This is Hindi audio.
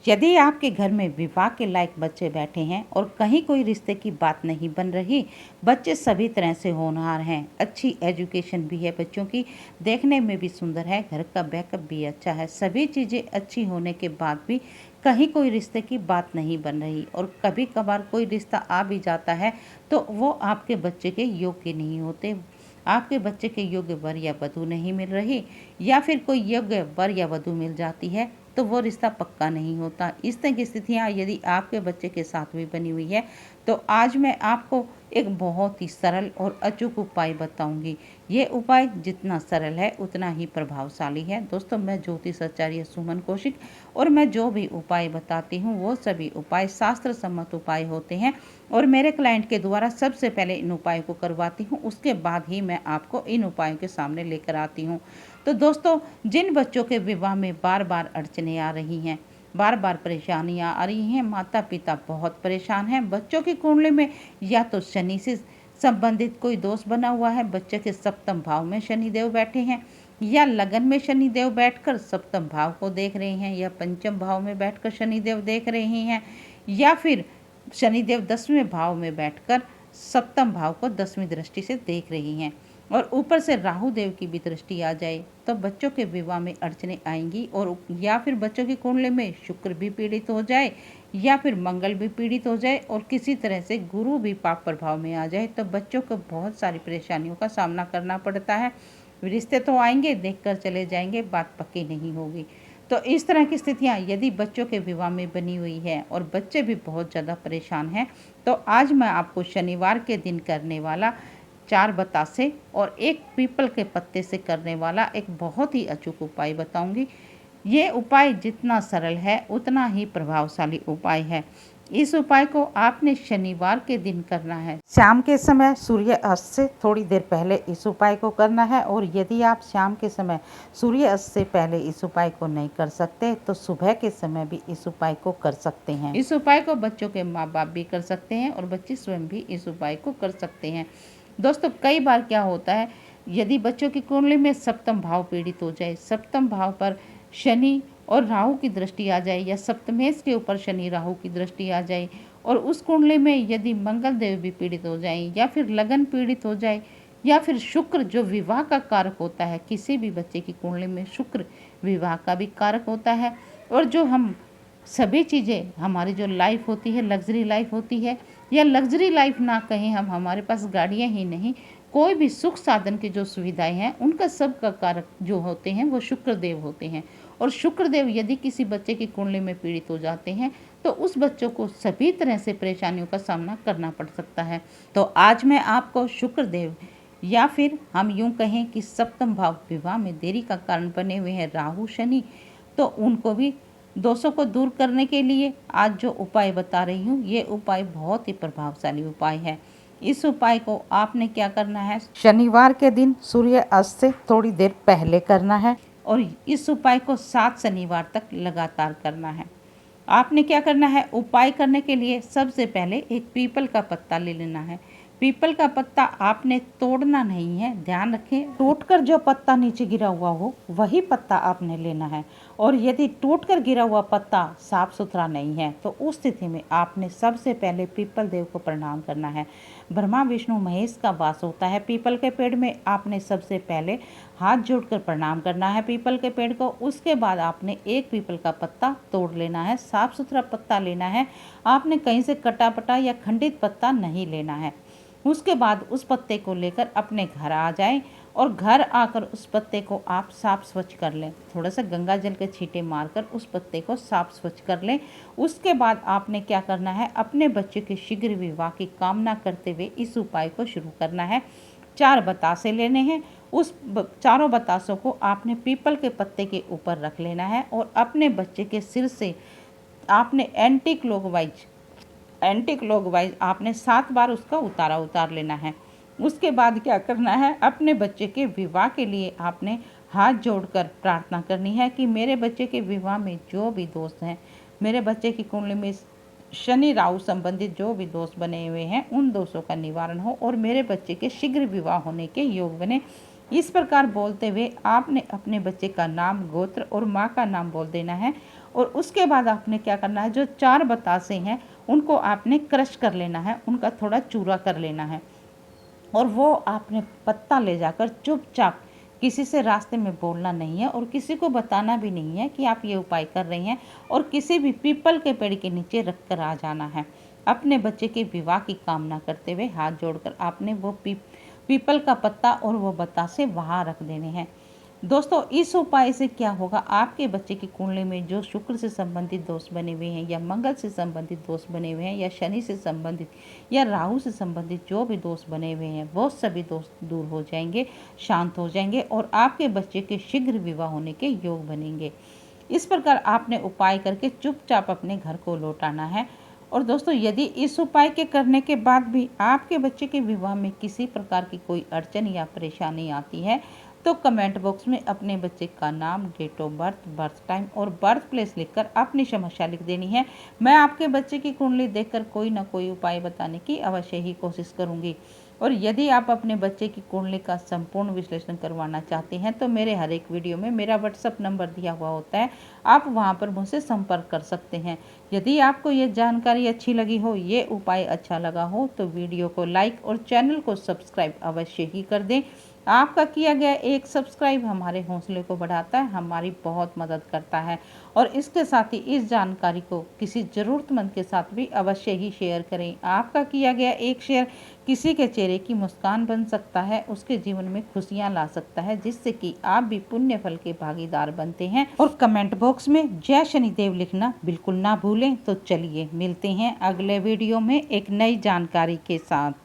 यदि आपके घर में विवाह के लायक बच्चे बैठे हैं और कहीं कोई रिश्ते की बात नहीं बन रही, बच्चे सभी तरह से होनहार हैं, अच्छी एजुकेशन भी है बच्चों की, देखने में भी सुंदर है, घर का बैकअप भी अच्छा है, सभी चीज़ें अच्छी होने के बाद भी कहीं कोई रिश्ते की बात नहीं बन रही और कभी कभार कोई रिश्ता आ भी जाता है तो वो आपके बच्चे के योग्य नहीं होते, आपके बच्चे के योग्य वर या वधू नहीं मिल रही या फिर कोई योग्य वर या वधू मिल जाती है तो वो रिश्ता पक्का नहीं होता। इस तरह की स्थितियाँ यदि आपके बच्चे के साथ भी बनी हुई है तो आज मैं आपको एक बहुत ही सरल और अचूक उपाय बताऊंगी। ये उपाय जितना सरल है उतना ही प्रभावशाली है। दोस्तों, मैं ज्योतिष आचार्य सुमन कौशिक और मैं जो भी उपाय बताती हूँ वो सभी उपाय शास्त्र सम्मत उपाय होते हैं और मेरे क्लाइंट के द्वारा सबसे पहले इन उपायों को करवाती हूँ, उसके बाद ही मैं आपको इन उपायों के सामने लेकर आती हूँ। तो दोस्तों, जिन बच्चों के विवाह में बार बार अड़चने आ रही हैं, बार बार परेशानियां आ रही हैं, माता पिता बहुत परेशान हैं, बच्चों की कुंडली में या तो शनि से संबंधित कोई दोष बना हुआ है, बच्चे के सप्तम भाव में शनिदेव बैठे हैं या लगन में शनिदेव बैठकर सप्तम भाव को देख रहे हैं या पंचम भाव में बैठकर शनिदेव देख रहे हैं या फिर शनिदेव 10वें भाव में बैठकर सप्तम भाव को 10वीं दृष्टि से देख रही हैं और ऊपर से राहु देव की भी दृष्टि आ जाए तो बच्चों के विवाह में अड़चने आएंगी और या फिर बच्चों की कुंडली में शुक्र भी पीड़ित हो जाए या फिर मंगल भी पीड़ित हो जाए और किसी तरह से गुरु भी पाप प्रभाव में आ जाए तो बच्चों को बहुत सारी परेशानियों का सामना करना पड़ता है। रिश्ते तो आएंगे, देखकर चले जाएंगे, बात पक्की नहीं होगी। तो इस तरह की स्थितियाँ यदि बच्चों के विवाह में बनी हुई है और बच्चे भी बहुत ज़्यादा परेशान हैं तो आज मैं आपको शनिवार के दिन करने वाला 4 बतासे और एक पीपल के पत्ते से करने वाला एक बहुत ही अचूक उपाय बताऊंगी। ये उपाय जितना सरल है उतना ही प्रभावशाली उपाय है। इस उपाय को आपने शनिवार के दिन करना है, शाम के समय सूर्य अस्त से थोड़ी देर पहले इस उपाय को करना है और यदि आप शाम के समय सूर्य अस्त से पहले इस उपाय को नहीं कर सकते तो सुबह के समय भी इस उपाय को कर सकते हैं। इस उपाय को बच्चों के माँ बाप भी कर सकते हैं और बच्चे स्वयं भी इस उपाय को कर सकते हैं। दोस्तों, कई बार क्या होता है, यदि बच्चों की कुंडली में सप्तम भाव पीड़ित हो जाए, सप्तम भाव पर शनि और राहु की दृष्टि आ जाए या सप्तमेश के ऊपर शनि राहु की दृष्टि आ जाए और उस कुंडली में यदि मंगल देव भी पीड़ित हो जाए या फिर लगन पीड़ित हो जाए या फिर शुक्र जो विवाह का कारक होता है, किसी भी बच्चे की कुंडली में शुक्र विवाह का भी कारक होता है और जो हम सभी चीज़ें हमारी जो लाइफ होती है, लग्जरी लाइफ होती है या लग्जरी लाइफ ना कहें हम, हमारे पास गाड़ियाँ ही नहीं, कोई भी सुख साधन की जो सुविधाएं हैं उनका सब का कारक जो होते हैं वो शुक्रदेव होते हैं और शुक्रदेव यदि किसी बच्चे की कुंडली में पीड़ित हो जाते हैं तो उस बच्चों को सभी तरह से परेशानियों का सामना करना पड़ सकता है। तो आज मैं आपको शुक्रदेव या फिर हम यूं कहें कि सप्तम भाव विवाह में देरी का कारण बने हुए हैं राहु शनि, तो उनको भी दोषों को दूर करने के लिए आज जो उपाय बता रही हूँ ये उपाय बहुत ही प्रभावशाली उपाय है। इस उपाय को आपने क्या करना है, शनिवार के दिन सूर्य अस्त से थोड़ी देर पहले करना है और इस उपाय को 7 शनिवार तक लगातार करना है। आपने क्या करना है, उपाय करने के लिए सबसे पहले एक पीपल का पत्ता ले लेना है। पीपल का पत्ता आपने तोड़ना नहीं है, ध्यान रखें, टूटकर जो पत्ता नीचे गिरा हुआ हो वही पत्ता आपने लेना है और यदि टूटकर गिरा हुआ पत्ता साफ सुथरा नहीं है तो उस स्थिति में आपने सबसे पहले पीपल देव को प्रणाम करना है। ब्रह्मा विष्णु महेश का वास होता है पीपल के पेड़ में, आपने सबसे पहले हाथ जोड़कर प्रणाम करना है पीपल के पेड़ को। उसके बाद आपने एक पीपल का पत्ता तोड़ लेना है, साफ सुथरा पत्ता लेना है, आपने कहीं से कटा पटा या खंडित पत्ता नहीं लेना है। उसके बाद उस पत्ते को लेकर अपने घर आ जाएं और घर आकर उस पत्ते को आप साफ स्वच्छ कर लें, थोड़ा सा गंगा जल के छींटे मारकर उस पत्ते को साफ स्वच्छ कर लें। उसके बाद आपने क्या करना है, अपने बच्चे के शीघ्र विवाह की कामना करते हुए इस उपाय को शुरू करना है। 4 बतासे लेने हैं, उस चारों बतासों को आपने पीपल के पत्ते के ऊपर रख लेना है और अपने बच्चे के सिर से आपने एंटी क्लॉकवाइज आपने 7 बार उसका उतारा उतार लेना है। उसके बाद क्या करना है, अपने बच्चे के विवाह के लिए आपने हाथ जोड़कर प्रार्थना करनी है कि मेरे बच्चे के विवाह में जो भी दोस्त हैं, मेरे बच्चे की कुंडली में शनि राहु संबंधित जो भी दोष बने हुए हैं उन दोषों का निवारण हो और मेरे बच्चे के शीघ्र विवाह होने के योग बने। इस प्रकार बोलते हुए आपने अपने बच्चे का नाम, गोत्र और माँ का नाम बोल देना है और उसके बाद आपने क्या करना है, जो 4 बतासे हैं उनको आपने क्रश कर लेना है, उनका थोड़ा चूरा कर लेना है और वो आपने पत्ता ले जाकर चुपचाप, किसी से रास्ते में बोलना नहीं है और किसी को बताना भी नहीं है कि आप ये उपाय कर रही हैं, और किसी भी पीपल के पेड़ के नीचे रख कर आ जाना है। अपने बच्चे के विवाह की कामना करते हुए हाथ जोड़कर आपने वो पीपल का पत्ता और वो बतासे वहाँ रख देने हैं। दोस्तों, इस उपाय से क्या होगा, आपके बच्चे की कुंडली में जो शुक्र से संबंधित दोष बने हुए हैं या मंगल से संबंधित दोष बने हुए हैं या शनि से संबंधित या राहु से संबंधित जो भी दोष बने हुए हैं वो सभी दोष दूर हो जाएंगे, शांत हो जाएंगे और आपके बच्चे के शीघ्र विवाह होने के योग बनेंगे। इस प्रकार आपने उपाय करके चुपचाप अपने घर को लौटाना है। और दोस्तों, यदि इस उपाय के करने के बाद भी आपके बच्चे के विवाह में किसी प्रकार की कोई अड़चन या परेशानी आती है तो कमेंट बॉक्स में अपने बच्चे का नाम, date of birth, birth time और बर्थ प्लेस लिखकर अपनी समस्या लिख देनी है। मैं आपके बच्चे की कुंडली देखकर कोई ना कोई उपाय बताने की अवश्य ही कोशिश करूंगी। और यदि आप अपने बच्चे की कुंडली का संपूर्ण विश्लेषण करवाना चाहते हैं तो मेरे हर एक वीडियो में मेरा व्हाट्सएप नंबर दिया हुआ होता है, आप वहां पर मुझसे संपर्क कर सकते हैं। यदि आपको ये जानकारी अच्छी लगी हो, ये उपाय अच्छा लगा हो तो वीडियो को लाइक और चैनल को सब्सक्राइब अवश्य ही कर दें। आपका किया गया एक सब्सक्राइब हमारे हौसले को बढ़ाता है, हमारी बहुत मदद करता है। और इसके साथ ही इस जानकारी को किसी ज़रूरतमंद के साथ भी अवश्य ही शेयर करें। आपका किया गया एक शेयर किसी के चेहरे की मुस्कान बन सकता है, उसके जीवन में खुशियां ला सकता है, जिससे कि आप भी पुण्य फल के भागीदार बनते हैं। और कमेंट बॉक्स में जय शनिदेव लिखना बिल्कुल ना भूलें। तो चलिए मिलते हैं अगले वीडियो में एक नई जानकारी के साथ।